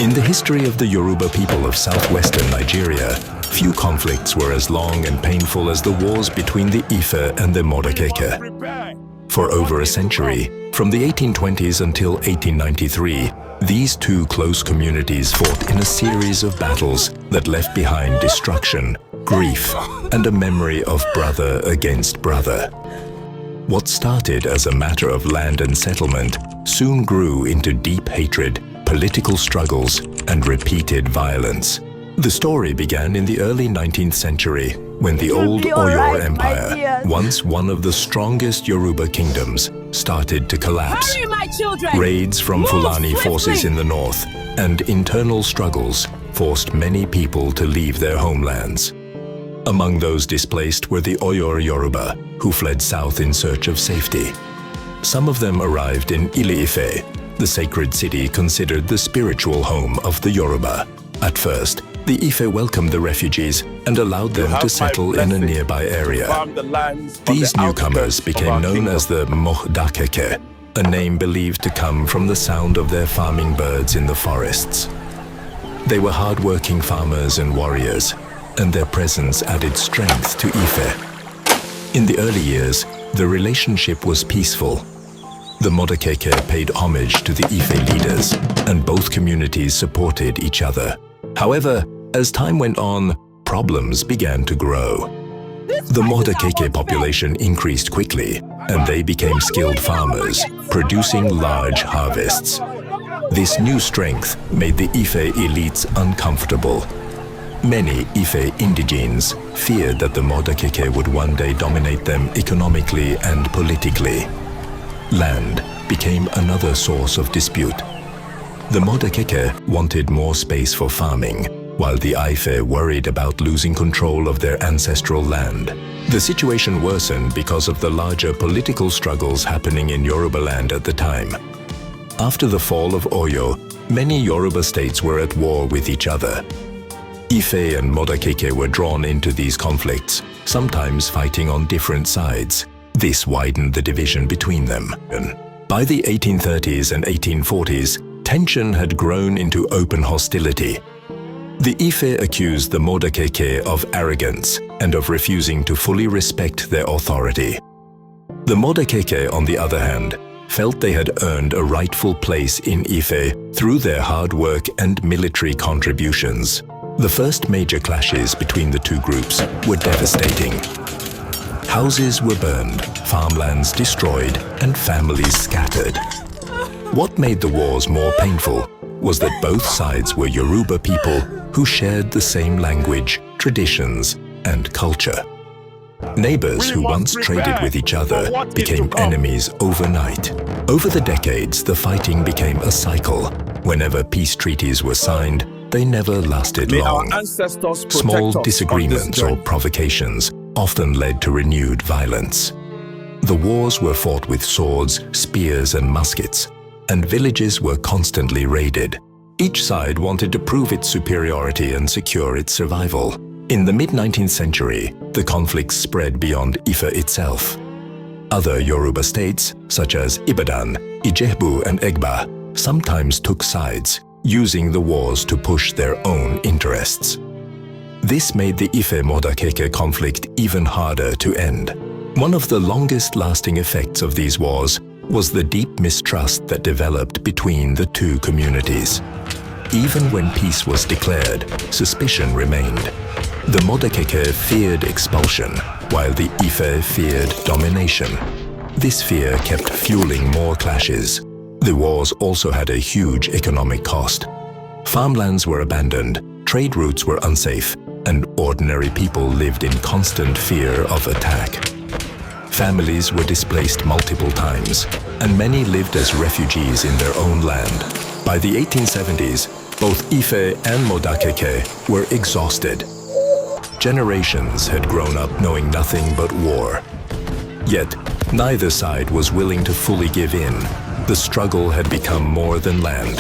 In the history of the Yoruba people of southwestern Nigeria, few conflicts were as long and painful as the wars between the Ife and the Modakeke. For over a century, from the 1820s until 1893, these two close communities fought in a series of battles that left behind destruction, grief, and a memory of brother against brother. What started as a matter of land and settlement soon grew into deep hatred, political struggles, and repeated violence. The story began in the early 19th century, when the old Oyo Empire, once one of the strongest Yoruba kingdoms, started to collapse. Raids from Fulani forces in the north and internal struggles forced many people to leave their homelands. Among those displaced were the Oyo Yoruba, who fled south in search of safety. Some of them arrived in Ile-Ife, the sacred city considered the spiritual home of the Yoruba. At first, the Ife welcomed the refugees and allowed them to settle in a nearby area. These newcomers became known as the Modakeke, a name believed to come from the sound of their farming birds in the forests. They were hard-working farmers and warriors, and their presence added strength to Ife. In the early years, the relationship was peaceful. The Modakeke paid homage to the Ife leaders, and both communities supported each other. However, as time went on, problems began to grow. The Modakeke population increased quickly, and they became skilled farmers, producing large harvests. This new strength made the Ife elites uncomfortable. Many Ife indigenes feared that the Modakeke would one day dominate them economically and politically. Land became another source of dispute. The Modakeke wanted more space for farming, while the Ife worried about losing control of their ancestral land. The situation worsened because of the larger political struggles happening in Yoruba land at the time. After the fall of Oyo, many Yoruba states were at war with each other. Ife and Modakeke were drawn into these conflicts, sometimes fighting on different sides. This widened the division between them. By the 1830s and 1840s, tension had grown into open hostility. The Ife accused the Modakeke of arrogance and of refusing to fully respect their authority. The Modakeke, on the other hand, felt they had earned a rightful place in Ife through their hard work and military contributions. The first major clashes between the two groups were devastating. Houses were burned, farmlands destroyed, and families scattered. What made the wars more painful was that both sides were Yoruba people who shared the same language, traditions, and culture. Neighbors who once traded with each other became enemies overnight. Over the decades, the fighting became a cycle. Whenever peace treaties were signed, they never lasted long. Small disagreements or provocations often led to renewed violence. The wars were fought with swords, spears, and muskets, and villages were constantly raided. Each side wanted to prove its superiority and secure its survival. In the mid-19th century, the conflicts spread beyond Ife itself. Other Yoruba states, such as Ibadan, Ijebu, and Egba, sometimes took sides, using the wars to push their own interests. This made the Ife-Modakeke conflict even harder to end. One of the longest-lasting effects of these wars was the deep mistrust that developed between the two communities. Even when peace was declared, suspicion remained. The Modakeke feared expulsion, while the Ife feared domination. This fear kept fueling more clashes. The wars also had a huge economic cost. Farmlands were abandoned, trade routes were unsafe, and ordinary people lived in constant fear of attack. Families were displaced multiple times, and many lived as refugees in their own land. By the 1870s, both Ife and Modakeke were exhausted. Generations had grown up knowing nothing but war. Yet, neither side was willing to fully give in. The struggle had become more than land.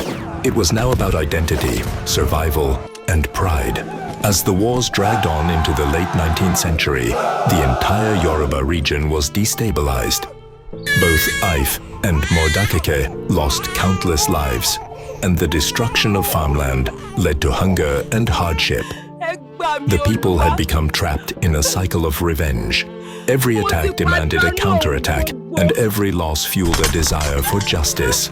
It was now about identity, survival, and pride. As the wars dragged on into the late 19th century, the entire Yoruba region was destabilized. Both Ife and Modakeke lost countless lives, and the destruction of farmland led to hunger and hardship. The people had become trapped in a cycle of revenge. Every attack demanded a counterattack, and every loss fueled a desire for justice.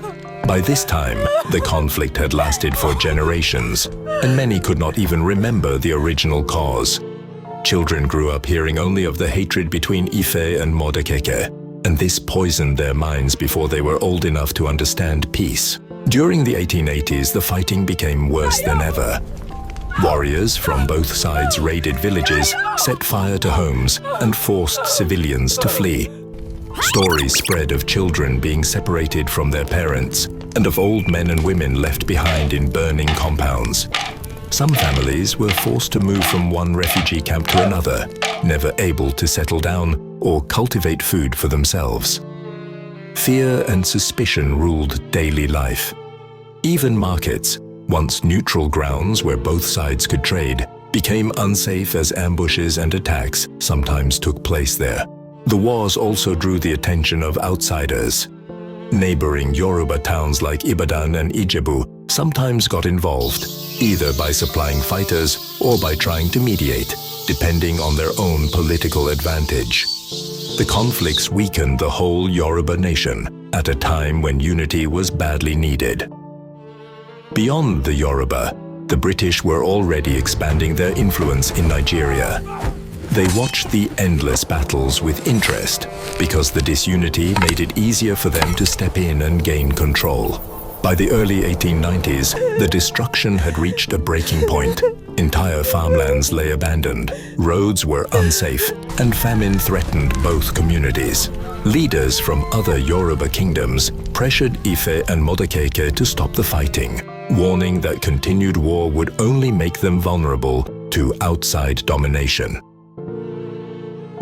By this time, the conflict had lasted for generations, and many could not even remember the original cause. Children grew up hearing only of the hatred between Ife and Modakeke, and this poisoned their minds before they were old enough to understand peace. During the 1880s, the fighting became worse than ever. Warriors from both sides raided villages, set fire to homes, and forced civilians to flee. Stories spread of children being separated from their parents, and of old men and women left behind in burning compounds. Some families were forced to move from one refugee camp to another, never able to settle down or cultivate food for themselves. Fear and suspicion ruled daily life. Even markets, once neutral grounds where both sides could trade, became unsafe as ambushes and attacks sometimes took place there. The wars also drew the attention of outsiders. Neighboring Yoruba towns like Ibadan and Ijebu sometimes got involved, either by supplying fighters or by trying to mediate, depending on their own political advantage. The conflicts weakened the whole Yoruba nation at a time when unity was badly needed. Beyond the Yoruba, the British were already expanding their influence in Nigeria. They watched the endless battles with interest because the disunity made it easier for them to step in and gain control. By the early 1890s, the destruction had reached a breaking point. Entire farmlands lay abandoned, roads were unsafe, and famine threatened both communities. Leaders from other Yoruba kingdoms pressured Ife and Modakeke to stop the fighting, warning that continued war would only make them vulnerable to outside domination.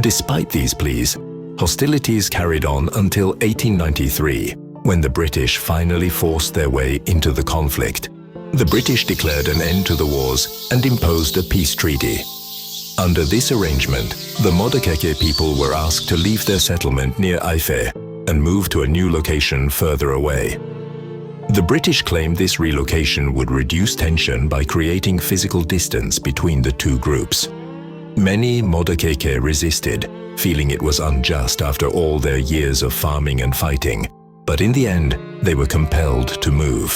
Despite these pleas, hostilities carried on until 1893, when the British finally forced their way into the conflict. The British declared an end to the wars and imposed a peace treaty. Under this arrangement, the Modakeke people were asked to leave their settlement near Ife and move to a new location further away. The British claimed this relocation would reduce tension by creating physical distance between the two groups. Many Modakeke resisted, feeling it was unjust after all their years of farming and fighting, but in the end, they were compelled to move.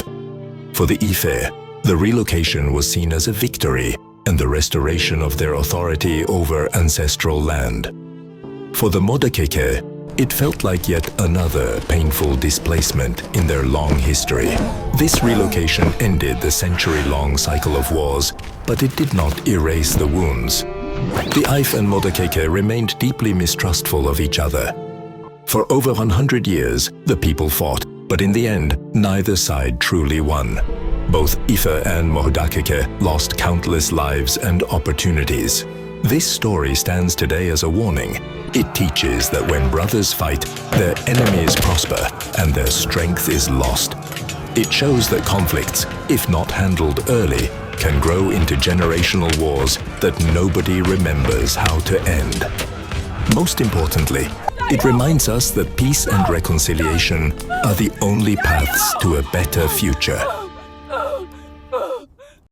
For the Ife, the relocation was seen as a victory and the restoration of their authority over ancestral land. For the Modakeke, it felt like yet another painful displacement in their long history. This relocation ended the century-long cycle of wars, but it did not erase the wounds. The Ife and Modakeke remained deeply mistrustful of each other. For over 100 years, the people fought, but in the end, neither side truly won. Both Ife and Modakeke lost countless lives and opportunities. This story stands today as a warning. It teaches that when brothers fight, their enemies prosper and their strength is lost. It shows that conflicts, if not handled early, can grow into generational wars that nobody remembers how to end. Most importantly, it reminds us that peace and reconciliation are the only paths to a better future.